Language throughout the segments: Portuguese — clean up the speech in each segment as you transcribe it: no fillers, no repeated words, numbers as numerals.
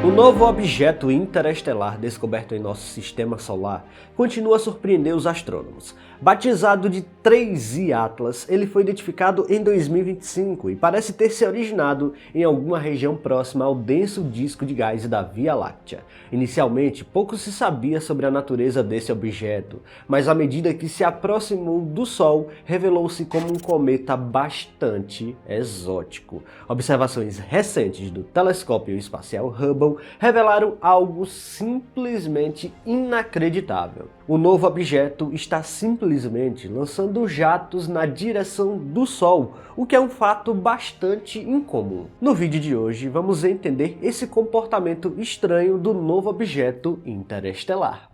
O novo objeto interestelar descoberto em nosso sistema solar continua a surpreender os astrônomos. Batizado de 3I Atlas, ele foi identificado em 2025 e parece ter se originado em alguma região próxima ao denso disco de gás da Via Láctea. Inicialmente, pouco se sabia sobre a natureza desse objeto, mas à medida que se aproximou do Sol, revelou-se como um cometa bastante exótico. Observações recentes do telescópio espacial Hubble revelaram algo simplesmente inacreditável. O novo objeto está simplesmente lançando jatos na direção do Sol, o que é um fato bastante incomum. No vídeo de hoje vamos entender esse comportamento estranho do novo objeto interestelar.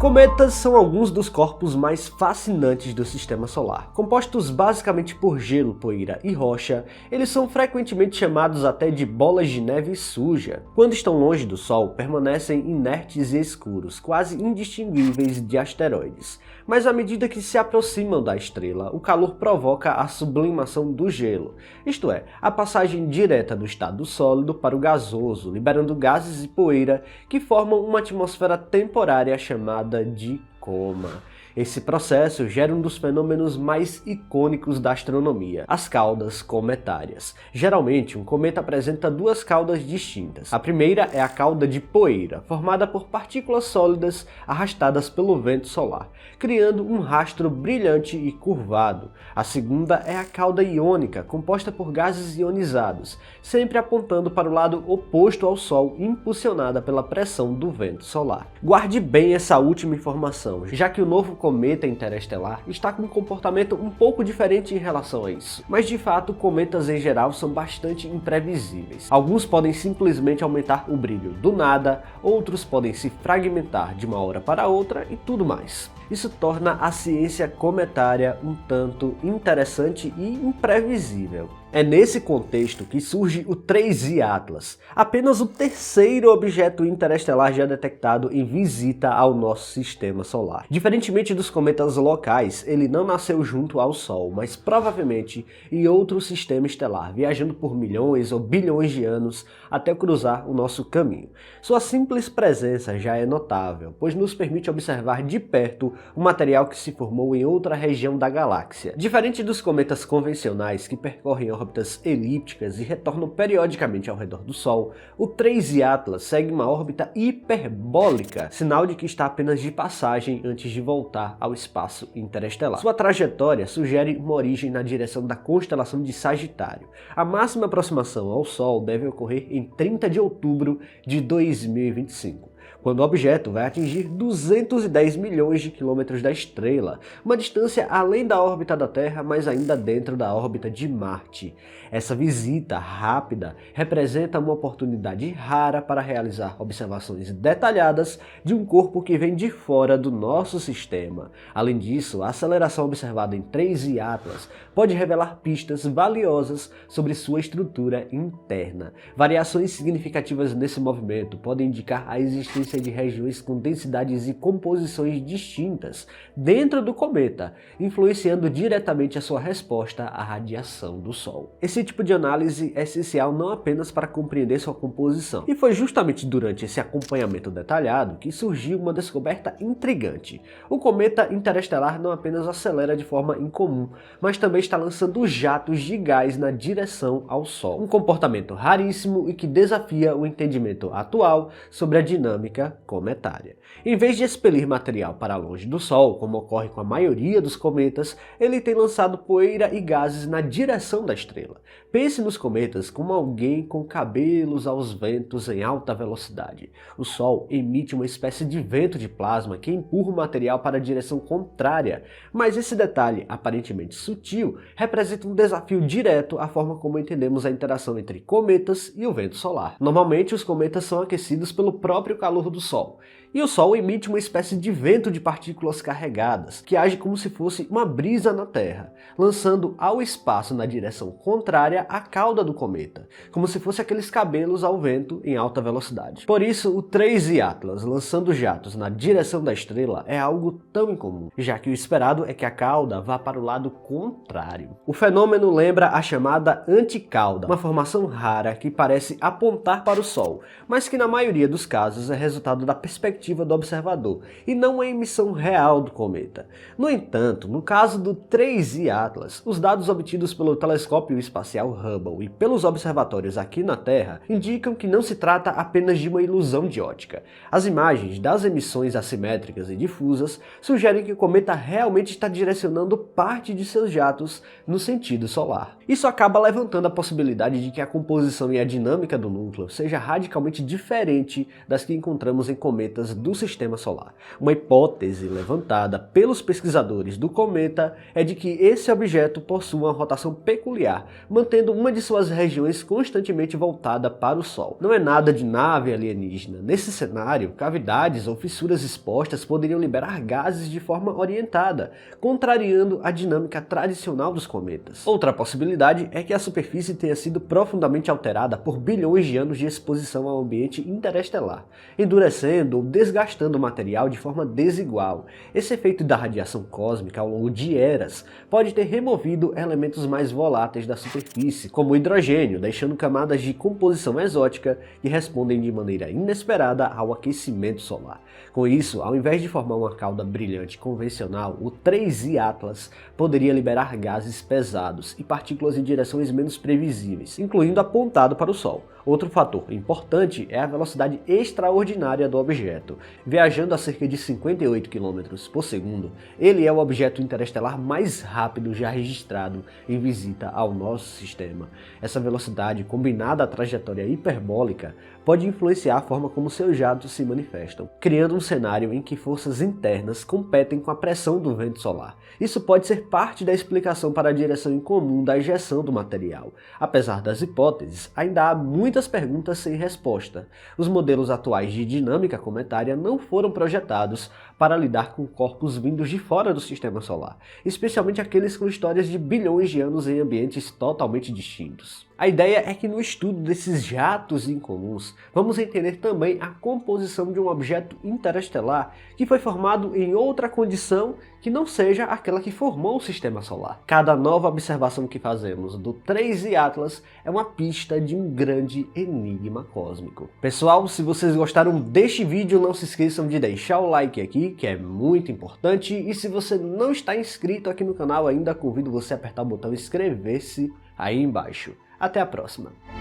Cometas são alguns dos corpos mais fascinantes do sistema solar. Compostos basicamente por gelo, poeira e rocha, eles são frequentemente chamados até de bolas de neve suja. Quando estão longe do Sol, permanecem inertes e escuros, quase indistinguíveis de asteroides. Mas à medida que se aproximam da estrela, o calor provoca a sublimação do gelo, isto é, a passagem direta do estado sólido para o gasoso, liberando gases e poeira que formam uma atmosfera temporária chamada de coma. Esse processo gera um dos fenômenos mais icônicos da astronomia, as caudas cometárias. Geralmente, um cometa apresenta duas caudas distintas. A primeira é a cauda de poeira, formada por partículas sólidas arrastadas pelo vento solar, criando um rastro brilhante e curvado. A segunda é a cauda iônica, composta por gases ionizados, sempre apontando para o lado oposto ao Sol, impulsionada pela pressão do vento solar. Guarde bem essa última informação, já que o novo cometa interestelar está com um comportamento um pouco diferente em relação a isso. Mas de fato, cometas em geral são bastante imprevisíveis. Alguns podem simplesmente aumentar o brilho do nada, outros podem se fragmentar de uma hora para outra e tudo mais. Isso torna a ciência cometária um tanto interessante e imprevisível. É nesse contexto que surge o 3I Atlas, apenas o terceiro objeto interestelar já detectado em visita ao nosso sistema solar. Diferentemente dos cometas locais, ele não nasceu junto ao Sol, mas provavelmente em outro sistema estelar, viajando por milhões ou bilhões de anos até cruzar o nosso caminho. Sua simples presença já é notável, pois nos permite observar de perto o material que se formou em outra região da galáxia. Diferente dos cometas convencionais que percorrem órbitas elípticas e retornam periodicamente ao redor do Sol, o 3I Atlas segue uma órbita hiperbólica, sinal de que está apenas de passagem antes de voltar ao espaço interestelar. Sua trajetória sugere uma origem na direção da constelação de Sagitário. A máxima aproximação ao Sol deve ocorrer em 30 de outubro de 2025. Quando o objeto vai atingir 210 milhões de quilômetros da estrela, uma distância além da órbita da Terra, mas ainda dentro da órbita de Marte. Essa visita rápida representa uma oportunidade rara para realizar observações detalhadas de um corpo que vem de fora do nosso sistema. Além disso, a aceleração observada em 3I Atlas pode revelar pistas valiosas sobre sua estrutura interna. Variações significativas nesse movimento podem indicar a existência de regiões com densidades e composições distintas dentro do cometa, influenciando diretamente a sua resposta à radiação do Sol. Esse tipo de análise é essencial não apenas para compreender sua composição, e foi justamente durante esse acompanhamento detalhado que surgiu uma descoberta intrigante. O cometa interestelar não apenas acelera de forma incomum, mas também está lançando jatos de gás na direção ao Sol, um comportamento raríssimo e que desafia o entendimento atual sobre a dinâmica cometária. Em vez de expelir material para longe do Sol, como ocorre com a maioria dos cometas, ele tem lançado poeira e gases na direção da estrela. Pense nos cometas como alguém com cabelos aos ventos em alta velocidade. O Sol emite uma espécie de vento de plasma que empurra o material para a direção contrária, mas esse detalhe, aparentemente sutil, representa um desafio direto à forma como entendemos a interação entre cometas e o vento solar. Normalmente, os cometas são aquecidos pelo próprio calor calor do Sol. E o Sol emite uma espécie de vento de partículas carregadas, que age como se fosse uma brisa na Terra, lançando ao espaço na direção contrária à cauda do cometa, como se fosse aqueles cabelos ao vento em alta velocidade. Por isso, o 3I Atlas lançando jatos na direção da estrela é algo tão incomum, já que o esperado é que a cauda vá para o lado contrário. O fenômeno lembra a chamada anticauda, uma formação rara que parece apontar para o Sol, mas que na maioria dos casos é resultado da perspectiva do observador e não a emissão real do cometa. No entanto, no caso do 3I Atlas, os dados obtidos pelo telescópio espacial Hubble e pelos observatórios aqui na Terra indicam que não se trata apenas de uma ilusão de ótica. As imagens das emissões assimétricas e difusas sugerem que o cometa realmente está direcionando parte de seus jatos no sentido solar. Isso acaba levantando a possibilidade de que a composição e a dinâmica do núcleo seja radicalmente diferente das que encontramos em cometas do Sistema Solar. Uma hipótese levantada pelos pesquisadores do cometa é de que esse objeto possua uma rotação peculiar, mantendo uma de suas regiões constantemente voltada para o Sol. Não é nada de nave alienígena. Nesse cenário, cavidades ou fissuras expostas poderiam liberar gases de forma orientada, contrariando a dinâmica tradicional dos cometas. Outra possibilidade é que a superfície tenha sido profundamente alterada por bilhões de anos de exposição ao ambiente interestelar, endurecendo ou desgastando o material de forma desigual. Esse efeito da radiação cósmica ao longo de eras pode ter removido elementos mais voláteis da superfície, como o hidrogênio, deixando camadas de composição exótica que respondem de maneira inesperada ao aquecimento solar. Com isso, ao invés de formar uma cauda brilhante convencional, o 3I Atlas poderia liberar gases pesados e partículas em direções menos previsíveis, incluindo apontado para o Sol. Outro fator importante é a velocidade extraordinária do objeto. Viajando a cerca de 58 km por segundo, ele é o objeto interestelar mais rápido já registrado em visita ao nosso sistema. Essa velocidade, combinada à trajetória hiperbólica, pode influenciar a forma como seus jatos se manifestam, criando um cenário em que forças internas competem com a pressão do vento solar. Isso pode ser parte da explicação para a direção incomum da ejeção do material. Apesar das hipóteses, ainda há muitas perguntas sem resposta. Os modelos atuais de dinâmica cometária não foram projetados para lidar com corpos vindos de fora do sistema solar, especialmente aqueles com histórias de bilhões de anos em ambientes totalmente distintos. A ideia é que no estudo desses jatos incomuns, vamos entender também a composição de um objeto interestelar que foi formado em outra condição que não seja aquela que formou o sistema solar. Cada nova observação que fazemos do 3I Atlas é uma pista de um grande enigma cósmico. Pessoal, se vocês gostaram deste vídeo, não se esqueçam de deixar o like aqui, que é muito importante, e se você não está inscrito aqui no canal ainda, convido você a apertar o botão inscrever-se aí embaixo. Até a próxima!